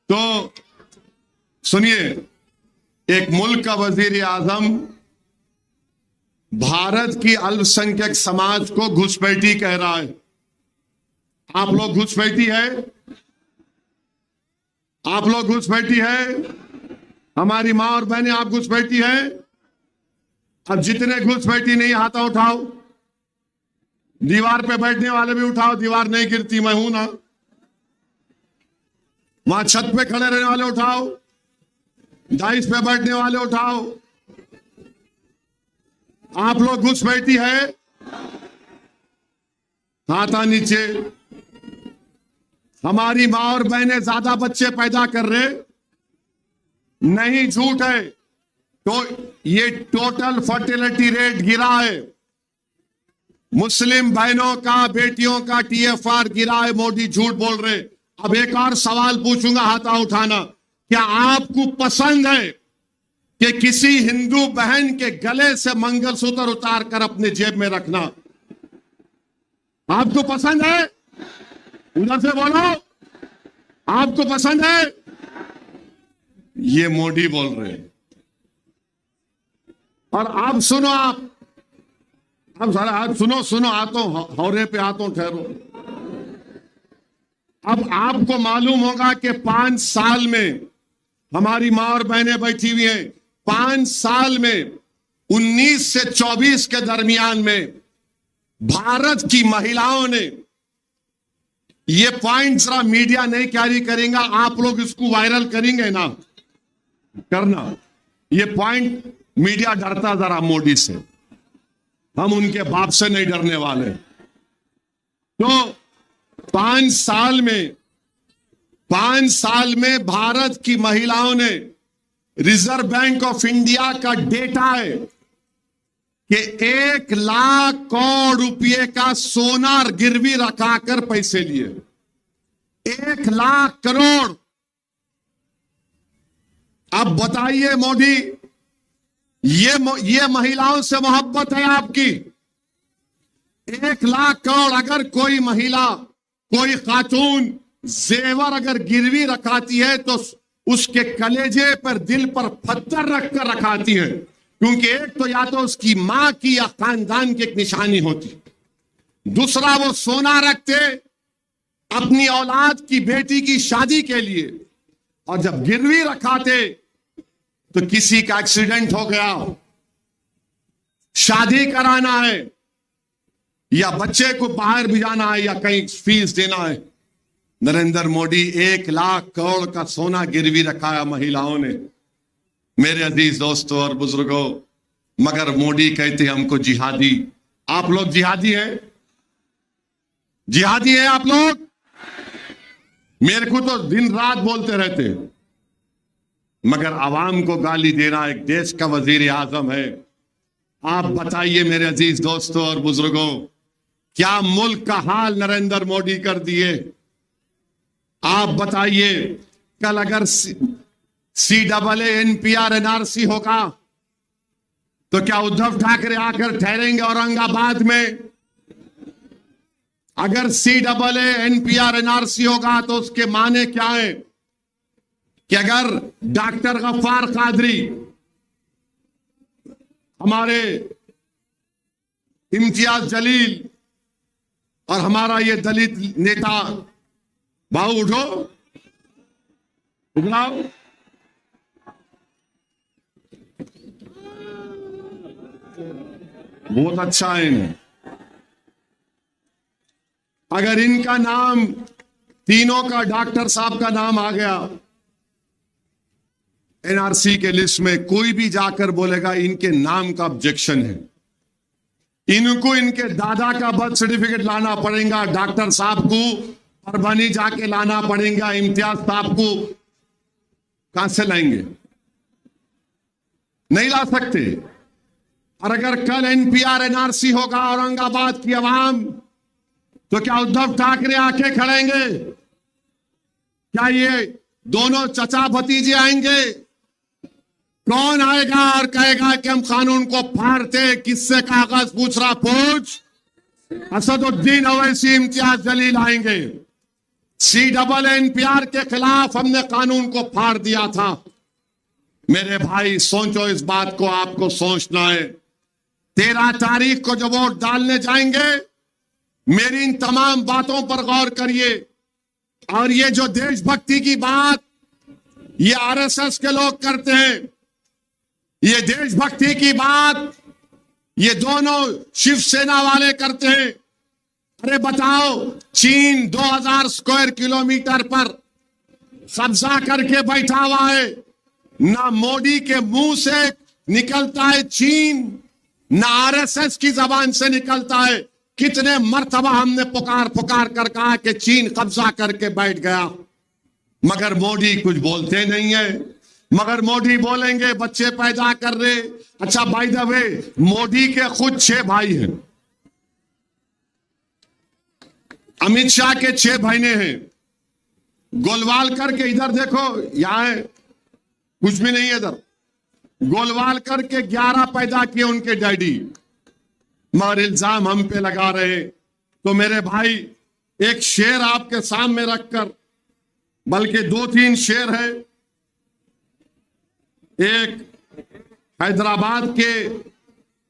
तो सुनिए, एक मुल्क का वजीर आजम भारत की अल्पसंख्यक समाज को घुसपैठी कह रहा है। आप लोग घुसपैठी है, आप लोग घुसपैठी है, हमारी मां और बहनें आप घुसपैठी है। अब जितने घुसपैठी नहीं हाथा उठाओ, दीवार पे बैठने वाले भी उठाओ, दीवार नहीं गिरती, मैं हूं ना। वहां छत पे खड़े रहने वाले उठाओ, डाइस पे बैठने वाले उठाओ, आप लोग घुसपैठी है, हाथा नीचे, हमारी माँ और बहनें ज्यादा बच्चे पैदा कर रहे नहीं, झूठ है। तो ये टोटल फर्टिलिटी रेट गिरा है, मुस्लिम बहनों का, बेटियों का TFR गिरा है, मोदी झूठ बोल रहे। अब एक और सवाल पूछूंगा, हाथ उठाना। क्या आपको पसंद है कि किसी हिंदू बहन के गले से मंगलसूत्र उतार कर अपने जेब में रखना? आपको पसंद है? उधर से बोलो, आपको पसंद है? ये मोदी बोल रहे हैं। और आप सुनो, अब सारा हाथ सुनो, आतो हौरे पे आतो, ठहरो। अब आपको मालूम होगा कि 5 साल में हमारी मां और बहनें बैठी हुई हैं, 5 साल में 19 से 24 के दरमियान में भारत की महिलाओं ने, ये पॉइंट जरा मीडिया नहीं कैरी करेगा, आप लोग इसको वायरल करेंगे ना, करना। ये पॉइंट मीडिया डरता जरा मोदी से, हम उनके बाप से नहीं डरने वाले। तो 5 साल में भारत की महिलाओं ने, रिजर्व बैंक ऑफ इंडिया का डेटा है कि 1 लाख करोड़ रुपए का सोना गिरवी रखाकर पैसे लिए। 1 लाख करोड़। अब बताइए मोदी, ये महिलाओं से मोहब्बत है आपकी? 1 लाख करोड़ अगर कोई महिला, कोई खातून जेवर अगर गिरवी रखाती है तो उसके कलेजे पर, दिल पर पत्थर रखकर रखाती है, क्योंकि एक तो या तो उसकी मां की या खानदान की एक निशानी होती, दूसरा वो सोना रखते अपनी औलाद की, बेटी की शादी के लिए। और जब गिरवी रखाते तो किसी का एक्सीडेंट हो गया, शादी कराना है या बच्चे को बाहर भिजाना है या कहीं फीस देना है, नरेंद्र मोदी 1 लाख करोड़ का सोना गिरवी रखाया महिलाओं ने। मेरे अजीज दोस्तों और बुजुर्गों, मगर मोदी कहते हमको जिहादी। आप लोग जिहादी हैं? जिहादी हैं आप लोग? मेरे को तो दिन रात बोलते रहते, मगर आवाम को गाली देना एक देश का वजीर आजम है। आप बताइए मेरे अजीज दोस्तों और बुजुर्गों, क्या मुल्क का हाल नरेंद्र मोदी कर दिए? आप बताइए, कल अगर CAA NPR NRC होगा तो क्या उद्धव ठाकरे आकर ठहरेंगे औरंगाबाद में? अगर CAA NPR NRC होगा तो उसके माने क्या है कि अगर डॉक्टर गफ्फार कादरी, हमारे इम्तियाज जलील और हमारा ये दलित नेता, बाबू उठो, उठलाओ, बहुत अच्छा है इन्हें। अगर इनका नाम, तीनों का, डॉक्टर साहब का नाम आ गया NRC के लिस्ट में, कोई भी जाकर बोलेगा इनके नाम का ऑब्जेक्शन है, इनको इनके दादा का बर्थ सर्टिफिकेट लाना पड़ेगा, डॉक्टर साहब को परभनी जाके लाना पड़ेगा, इम्तियाज साहब को कहां से लाएंगे? नहीं ला सकते। और अगर कल NPR NRC होगा औरंगाबाद की आवाम, तो क्या उद्धव ठाकरे आके खड़ेंगे? क्या ये दोनों चचा भतीजे आएंगे? कौन आएगा और कहेगा कि हम कानून को फाड़ते? किससे कागज पूछ रहा? पूछ। असदुद्दीन ओवैसी, इम्तियाज जलील आएंगे। CAA NPR के खिलाफ हमने कानून को फाड़ दिया था। मेरे भाई सोचो इस बात को, आपको सोचना है। 13 तारीख को जो वोट डालने जाएंगे, मेरी इन तमाम बातों पर गौर करिए। और ये जो देशभक्ति की बात ये RSS के लोग करते हैं, ये देशभक्ति की बात ये दोनों शिवसेना वाले करते हैं। अरे बताओ, चीन 2000 स्क्वायर किलोमीटर पर कब्जा करके बैठा हुआ है, ना मोदी के मुंह से निकलता है चीन, ना RSS की जबान से निकलता है कितने मर्तबा हमने पुकार पुकार कर कहा कि चीन कब्जा करके बैठ गया, मगर मोदी कुछ बोलते नहीं है। मगर मोदी बोलेंगे बच्चे पैदा कर रहे। अच्छा, बाय द वे, मोदी के खुद 6 भाई हैं, अमित शाह के 6 बहनें हैं। गोलवालकर के इधर देखो, यहां है, कुछ भी नहीं है इधर। गोलवालकर के 11 पैदा किए उनके डैडी, मगर इल्जाम हम पे लगा रहे। तो मेरे भाई, एक शेर आपके सामने रखकर, बल्कि 2-3 शेर है। एक हैदराबाद के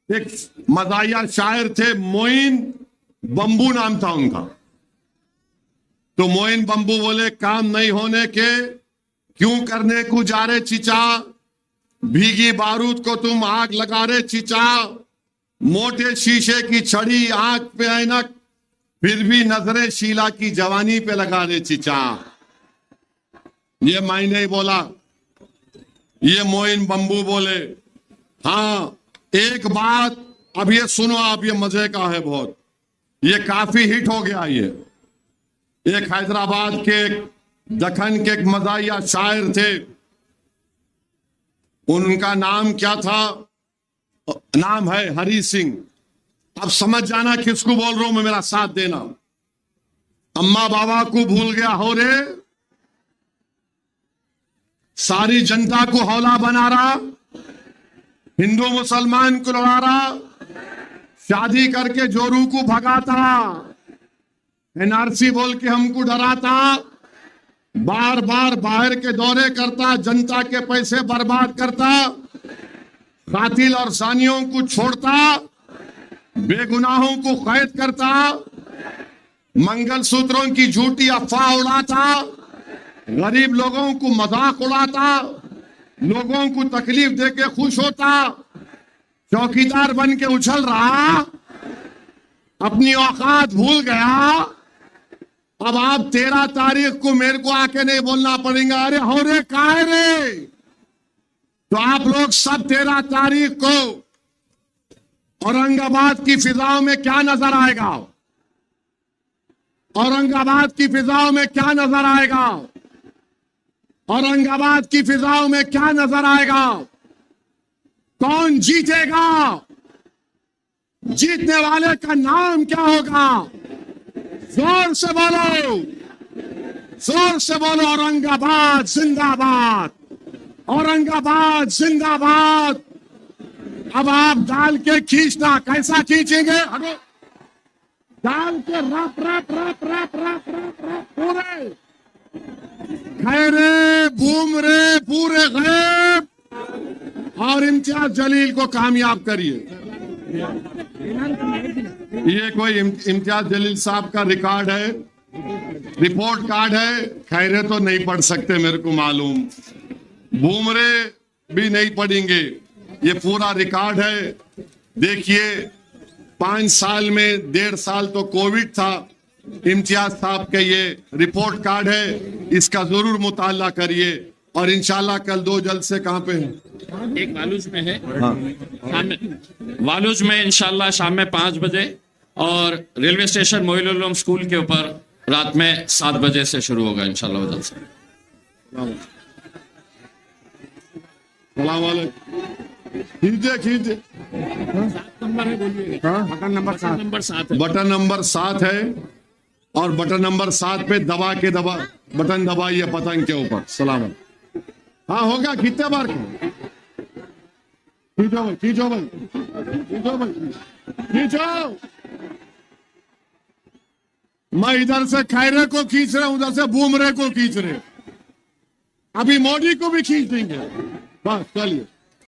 एक मज़ाहिया शायर थे, मोइन बंबू नाम था उनका। तो मोइन बंबू बोले, काम नहीं होने के क्यों करने को जा रहे चीचा, भीगी बारूद को तुम आग लगा रहे चीचा, मोटे शीशे की छड़ी आंख पे ऐनक, फिर भी नजरे शीला की जवानी पे लगा रहे चीचा। ये मैं नहीं बोला, ये मोइन बंबू बोले। हाँ, एक बात अब ये सुनो आप, ये मजे का है बहुत, ये काफी हिट हो गया। ये एक हैदराबाद के, दखन के एक मज़ाहिया शायर थे, उनका नाम क्या था? नाम है हरी सिंह। अब समझ जाना किसको बोल रहा हूं मैं, मेरा साथ देना। अम्मा बाबा को भूल गया हो रे, सारी जनता को हौला बना रहा, हिंदू मुसलमान को लड़ा रहा, शादी करके जोरू को भगाता, एनआरसी बोल के हमको डराता, बार बार बाहर के दौरे करता, जनता के पैसे बर्बाद करता, कातिल और सानियों को छोड़ता, बेगुनाहों को कैद करता, मंगलसूत्रों की झूठी अफवाह उड़ाता, गरीब लोगों को मजाक उड़ाता, लोगों को तकलीफ देके खुश होता, चौकीदार बन के उछल रहा, अपनी औकात भूल गया। अब आप 13 तारीख को मेरे को आके नहीं बोलना पड़ेगा, अरे हो रे काय रे। तो आप लोग सब 13 तारीख को औरंगाबाद की फिजाओं में क्या नजर आएगा? औरंगाबाद की फिजाओं में क्या नजर आएगा? औरंगाबाद की फिजाओं में क्या नजर आएगा? कौन जीतेगा? जीतने वाले का नाम क्या होगा? जोर से बोलो, जोर से बोलो, औरंगाबाद जिंदाबाद, औरंगाबाद जिंदाबाद। अब आप डाल के खींचना, कैसा खींचेंगे? डाल के रप रप रप रप रप रप रप पूरे खैरे बूम रे पूरे गैब, और इम्तियाज जलील को कामयाब करिए। ये कोई इम्तियाज जलील साहब का रिकॉर्ड है, रिपोर्ट कार्ड है। खैरे तो नहीं पढ़ सकते मेरे को मालूम, बूमरे भी नहीं पढ़ेंगे। ये पूरा रिकॉर्ड है। देखिए, 5 साल में 1.5 साल तो कोविड था। इम्तियाज साहब के ये रिपोर्ट कार्ड है, इसका जरूर मुताला करिए। और इंशाल्लाह कल 2 जलसे कहाँ पे हैं? एक वालूज में है, शाम में वालूज में इंशाल्लाह शाम में 5 बजे, और railway station Moinul Uloom school के ऊपर रात में 7 बजे से शुरू होगा इंशाल्लाह जलसा। खींचे खींचे, बटन नंबर 7 है, और बटन नंबर 7 पे दबा के बटन दबाइए पतंग के ऊपर। सलामत। हाँ होगा, कितने बार खींचो भाई, खींचो भाई, खींचो भाई, खींचो। मैं इधर से खैरे को खींच रहा हूं, उधर से बूमरे को खींच रहे, अभी मोदी को भी खींच देंगे। बस चलिए।